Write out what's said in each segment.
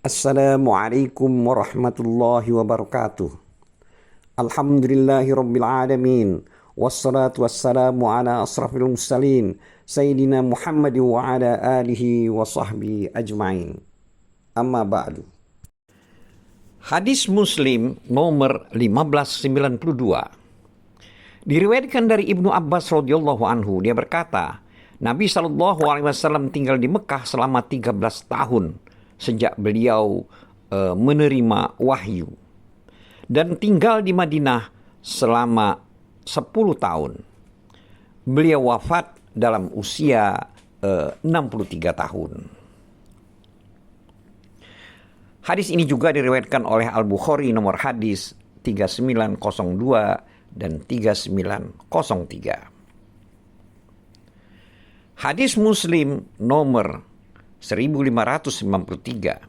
Assalamualaikum warahmatullahi wabarakatuh. Alhamdulillahi rabbil alamin. Wassalatu wassalamu ala asrafil mursalin Sayyidina Muhammad wa ala alihi wa sahbihi ajma'in. Amma ba'du. Hadis Muslim nomor 1592. Diriwayatkan dari Ibnu Abbas radhiyallahu anhu, dia berkata, Nabi sallallahu alaihi wasallam tinggal di Mekah selama 13 tahun sejak beliau menerima wahyu, dan tinggal di Madinah selama 10 tahun. Beliau wafat dalam usia 63 tahun. Hadis ini juga diriwayatkan oleh Al-Bukhari nomor hadis 3902 dan 3903. Hadis Muslim nomor 1593.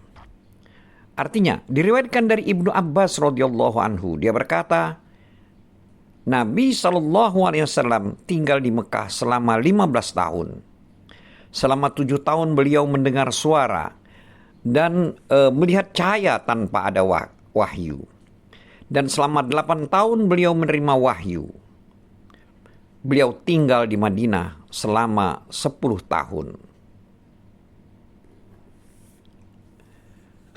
Artinya diriwayatkan dari Ibnu Abbas radhiyallahu anhu, dia berkata, Nabi SAW tinggal di Mekah selama 15 tahun. Selama 7 tahun beliau mendengar suara dan melihat cahaya tanpa ada wahyu. Dan selama 8 tahun beliau menerima wahyu. Beliau tinggal di Madinah selama 10 tahun.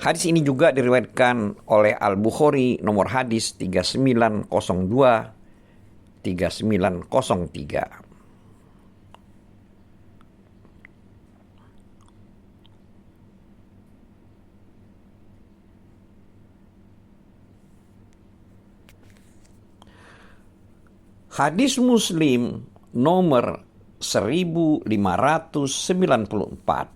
Hadis ini juga diriwayatkan oleh Al-Bukhari nomor hadis 3902, 3903. Hadis Muslim nomor 1594.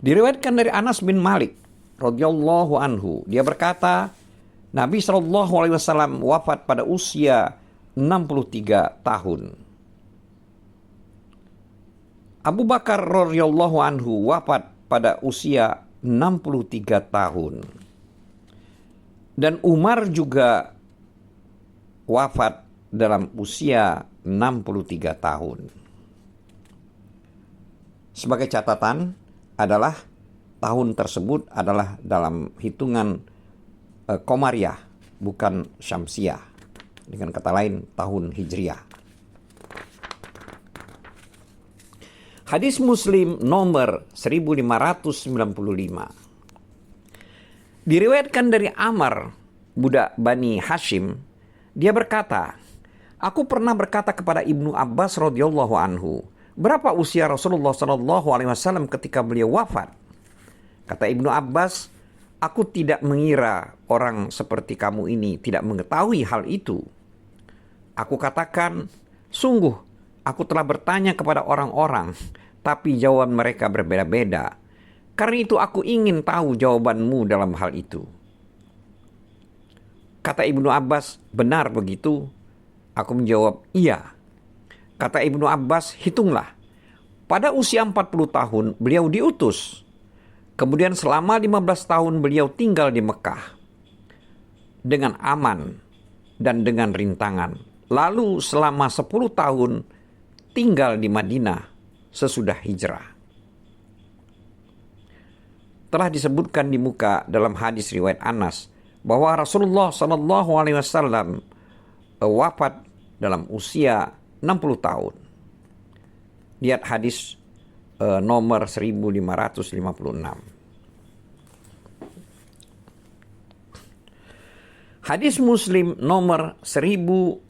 Diriwayatkan dari Anas bin Malik radhiyallahu anhu, dia berkata, Nabi SAW wafat pada usia 63 tahun. Abu Bakar radhiyallahu anhu wafat pada usia 63 tahun. Dan Umar juga wafat dalam usia 63 tahun. Sebagai catatan adalah tahun tersebut adalah dalam hitungan Komariah, bukan Syamsiah. Dengan kata lain, tahun Hijriah. Hadis Muslim nomor 1595. Diriwayatkan dari Amr, budak Bani Hashim, dia berkata, aku pernah berkata kepada Ibnu Abbas radhiyallahu anhu, berapa usia Rasulullah SAW ketika beliau wafat? Kata Ibnu Abbas, aku tidak mengira orang seperti kamu ini tidak mengetahui hal itu. Aku katakan, sungguh aku telah bertanya kepada orang-orang, tapi jawaban mereka berbeda-beda. Karena itu aku ingin tahu jawabanmu dalam hal itu. Kata Ibnu Abbas, benar begitu? Aku menjawab, iya. Kata Ibnu Abbas, hitunglah. Pada usia 40 tahun beliau diutus. Kemudian selama 15 tahun beliau tinggal di Mekah dengan aman dan dengan rintangan. Lalu selama 10 tahun tinggal di Madinah sesudah hijrah. Telah disebutkan di muka dalam hadis riwayat Anas bahwa Rasulullah SAW wafat dalam usia 60 tahun. Lihat hadis nomor 1556. Hadis Muslim nomor 1596.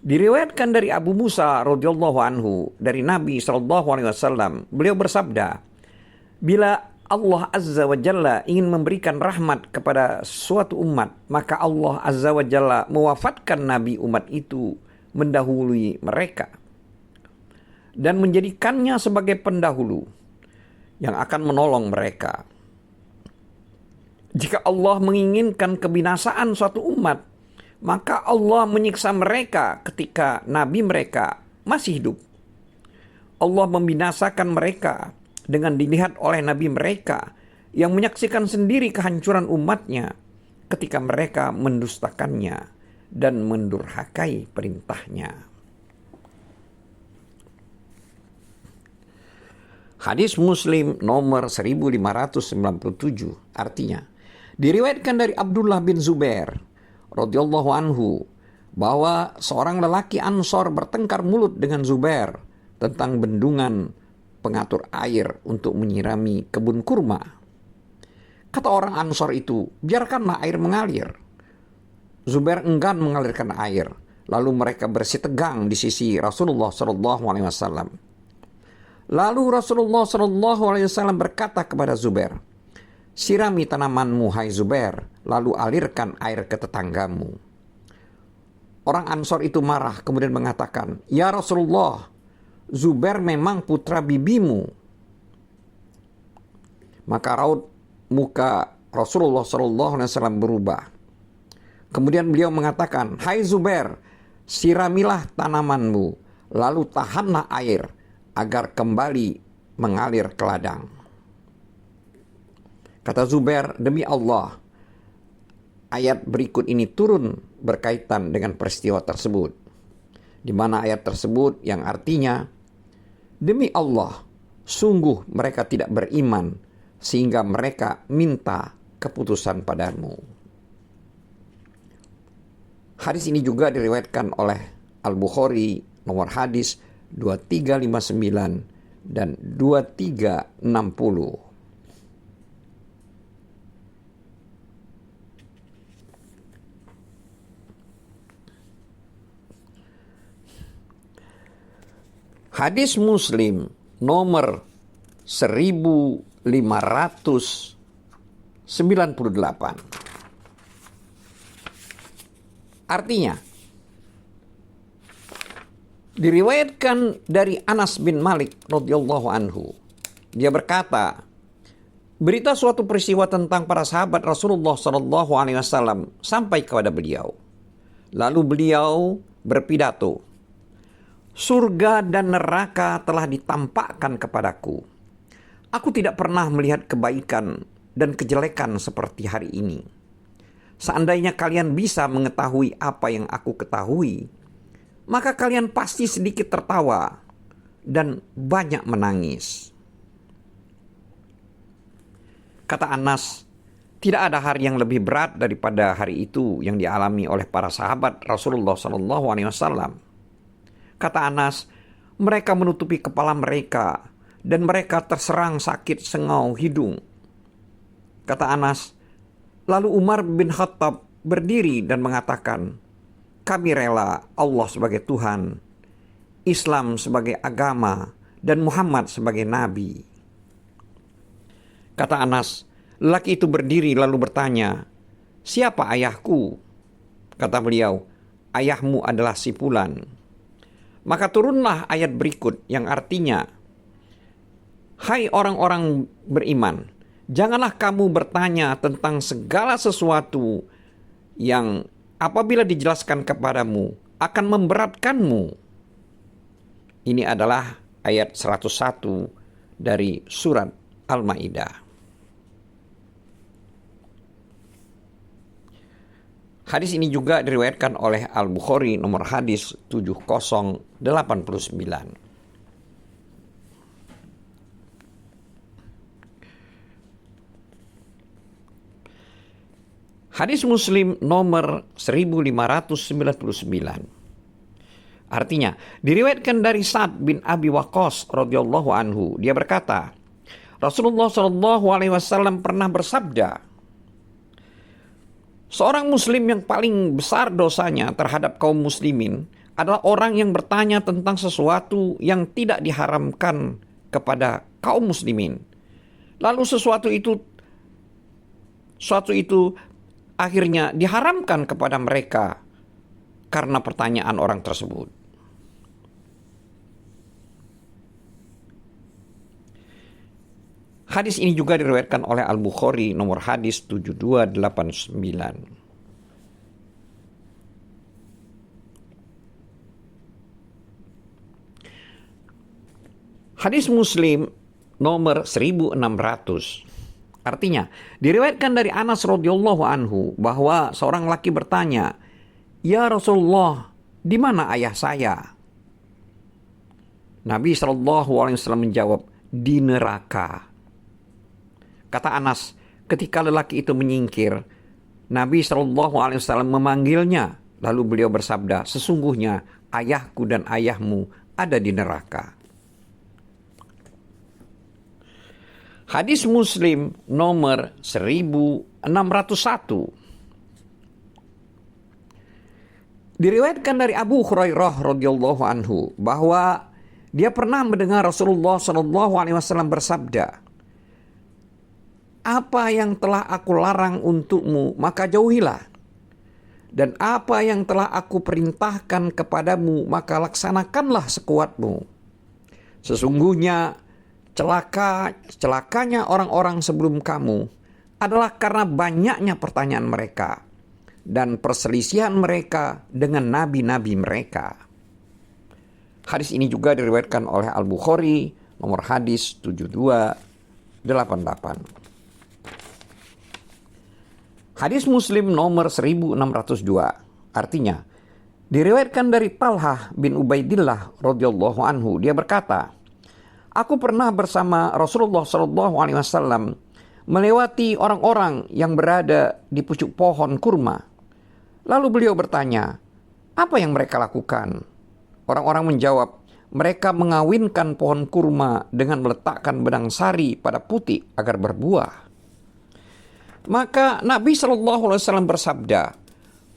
Diriwayatkan dari Abu Musa radhiyallahu anhu dari Nabi SAW, beliau bersabda, bila Allah Azza wa Jalla ingin memberikan rahmat kepada suatu umat, maka Allah Azza wa Jalla mewafatkan Nabi umat itu mendahului mereka dan menjadikannya sebagai pendahulu yang akan menolong mereka. Jika Allah menginginkan kebinasaan suatu umat, maka Allah menyiksa mereka ketika nabi mereka masih hidup. Allah membinasakan mereka dengan dilihat oleh nabi mereka yang menyaksikan sendiri kehancuran umatnya ketika mereka mendustakannya dan mendurhakai perintahnya. Hadis Muslim nomor 1597, artinya diriwayatkan dari Abdullah bin Zubair radhiyallahu anhu bahwa seorang lelaki Ansor bertengkar mulut dengan Zubair tentang bendungan pengatur air untuk menyirami kebun kurma. Kata orang Ansor itu, biarkanlah air mengalir. Zubair enggan mengalirkan air. Lalu mereka bersitegang di sisi Rasulullah SAW. Lalu Rasulullah SAW berkata kepada Zubair, sirami tanamanmu hai Zubair, lalu alirkan air ke tetanggamu. Orang Ansor itu marah kemudian mengatakan, ya Rasulullah, Zubair memang putra bibimu. Maka raut muka Rasulullah SAW berubah. Kemudian beliau mengatakan, hai Zubair, siramilah tanamanmu, lalu tahanlah air agar kembali mengalir ke ladang. Kata Zubair, demi Allah, ayat berikut ini turun berkaitan dengan peristiwa tersebut. Di mana ayat tersebut yang artinya, demi Allah, sungguh mereka tidak beriman sehingga mereka minta keputusan padamu. Hadis ini juga diriwayatkan oleh Al-Bukhari nomor hadis 2359 dan 2360. Hadis Muslim nomor 1598. Artinya, diriwayatkan dari Anas bin Malik radhiyallahu anhu. Dia berkata, berita suatu peristiwa tentang para sahabat Rasulullah SAW sampai kepada beliau. Lalu beliau berpidato, surga dan neraka telah ditampakkan kepadaku. Aku tidak pernah melihat kebaikan dan kejelekan seperti hari ini. Seandainya kalian bisa mengetahui apa yang aku ketahui, maka kalian pasti sedikit tertawa dan banyak menangis. Kata Anas, tidak ada hari yang lebih berat daripada hari itu yang dialami oleh para sahabat Rasulullah SAW. Kata Anas, mereka menutupi kepala mereka dan mereka terserang sakit sengau hidung. Kata Anas, lalu Umar bin Khattab berdiri dan mengatakan, kami rela Allah sebagai Tuhan, Islam sebagai agama, dan Muhammad sebagai Nabi. Kata Anas, lelaki itu berdiri lalu bertanya, siapa ayahku? Kata beliau, ayahmu adalah si Fulan. Maka turunlah ayat berikut yang artinya, hai orang-orang beriman, janganlah kamu bertanya tentang segala sesuatu yang apabila dijelaskan kepadamu akan memberatkanmu. Ini adalah ayat 101 dari surat Al-Maidah. Hadis ini juga diriwayatkan oleh Al-Bukhari nomor hadis 7089. Hadis Muslim nomor 1599. Artinya, diriwayatkan dari Sa'ad bin Abi Waqqas radhiyallahu anhu, dia berkata, Rasulullah SAW pernah bersabda, seorang muslim yang paling besar dosanya terhadap kaum muslimin adalah orang yang bertanya tentang sesuatu yang tidak diharamkan kepada kaum muslimin. Lalu sesuatu itu akhirnya diharamkan kepada mereka karena pertanyaan orang tersebut. Hadis ini juga diriwayatkan oleh Al-Bukhari nomor hadis 7289. Hadis Muslim nomor 1600. Artinya, diriwayatkan dari Anas radhiyallahu anhu bahwa seorang laki bertanya, "Ya Rasulullah, di mana ayah saya?" Nabi SAW menjawab, di neraka. Kata Anas, ketika lelaki itu menyingkir, Nabi SAW memanggilnya, lalu beliau bersabda, sesungguhnya ayahku dan ayahmu ada di neraka. Hadis Muslim nomor 1601. Diriwayatkan dari Abu Hurairah radhiyallahu anhu bahwa dia pernah mendengar Rasulullah SAW bersabda, apa yang telah aku larang untukmu maka jauhilah, dan apa yang telah aku perintahkan kepadamu maka laksanakanlah sekuatmu. Sesungguhnya celakanya orang-orang sebelum kamu adalah karena banyaknya pertanyaan mereka dan perselisihan mereka dengan nabi-nabi mereka. Hadis ini juga diriwayatkan oleh Al-Bukhari, nomor hadis 7288. Hadis Muslim nomor 1602. Artinya, diriwayatkan dari Talhah bin Ubaidillah radhiyallahu anhu, dia berkata, aku pernah bersama Rasulullah SAW melewati orang-orang yang berada di pucuk pohon kurma. Lalu beliau bertanya, apa yang mereka lakukan? Orang-orang menjawab, mereka mengawinkan pohon kurma dengan meletakkan benang sari pada putik agar berbuah. Maka Nabi SAW bersabda,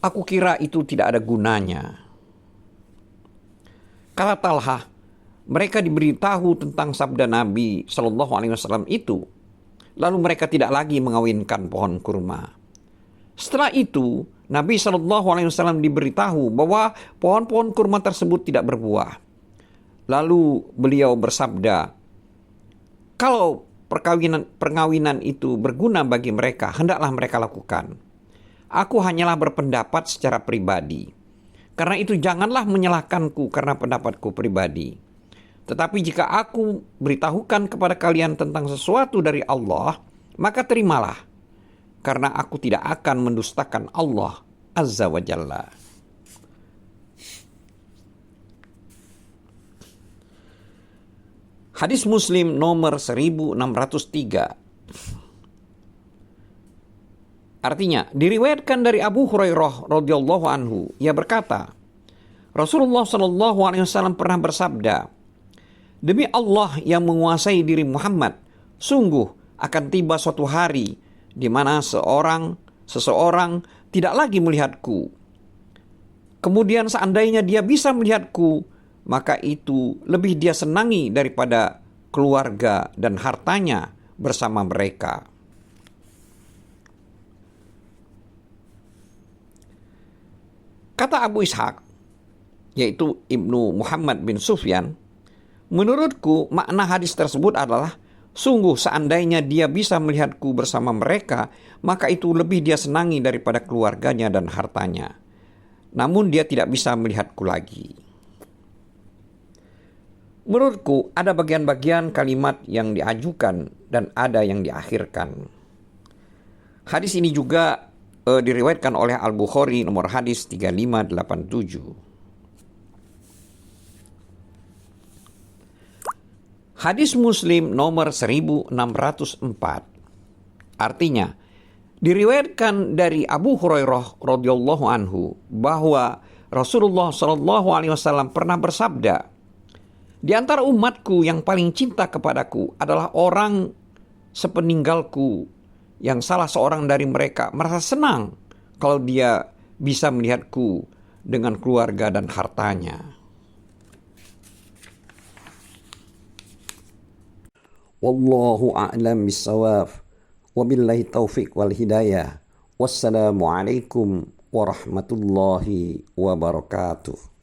aku kira itu tidak ada gunanya. Kata Talhah, mereka diberitahu tentang sabda Nabi SAW itu, lalu mereka tidak lagi mengawinkan pohon kurma. Setelah itu, Nabi SAW diberitahu bahwa pohon-pohon kurma tersebut tidak berbuah. Lalu beliau bersabda, kalau perkawinan itu berguna bagi mereka, hendaklah mereka lakukan. Aku hanyalah berpendapat secara pribadi. Karena itu janganlah menyalahkanku karena pendapatku pribadi. Tetapi jika aku beritahukan kepada kalian tentang sesuatu dari Allah, maka terimalah. Karena aku tidak akan mendustakan Allah Azza wa Jalla. Hadis Muslim nomor 1603. Artinya, diriwayatkan dari Abu Hurairah radhiyallahu anhu, ia berkata, Rasulullah SAW pernah bersabda, demi Allah yang menguasai diri Muhammad, sungguh akan tiba suatu hari di mana seseorang tidak lagi melihatku. Kemudian seandainya dia bisa melihatku, maka itu lebih dia senangi daripada keluarga dan hartanya bersama mereka. Kata Abu Ishaq, yaitu Ibnu Muhammad bin Sufyan, menurutku makna hadis tersebut adalah, sungguh seandainya dia bisa melihatku bersama mereka, maka itu lebih dia senangi daripada keluarganya dan hartanya. Namun dia tidak bisa melihatku lagi. Menurutku ada bagian-bagian kalimat yang diajukan dan ada yang diakhirkan. Hadis ini juga diriwayatkan oleh Al-Bukhari, nomor hadis 3587. Hadis Muslim nomor 1604. Artinya, diriwayatkan dari Abu Hurairah radhiyallahu anhu bahwa Rasulullah SAW pernah bersabda, di antara umatku yang paling cinta kepadaku adalah orang sepeninggalku yang salah seorang dari mereka merasa senang kalau dia bisa melihatku dengan keluarga dan hartanya. Wallahu a'lam bissawab. Wabillahi taufiq wal hidayah. Wassalamualaikum warahmatullahi wabarakatuh.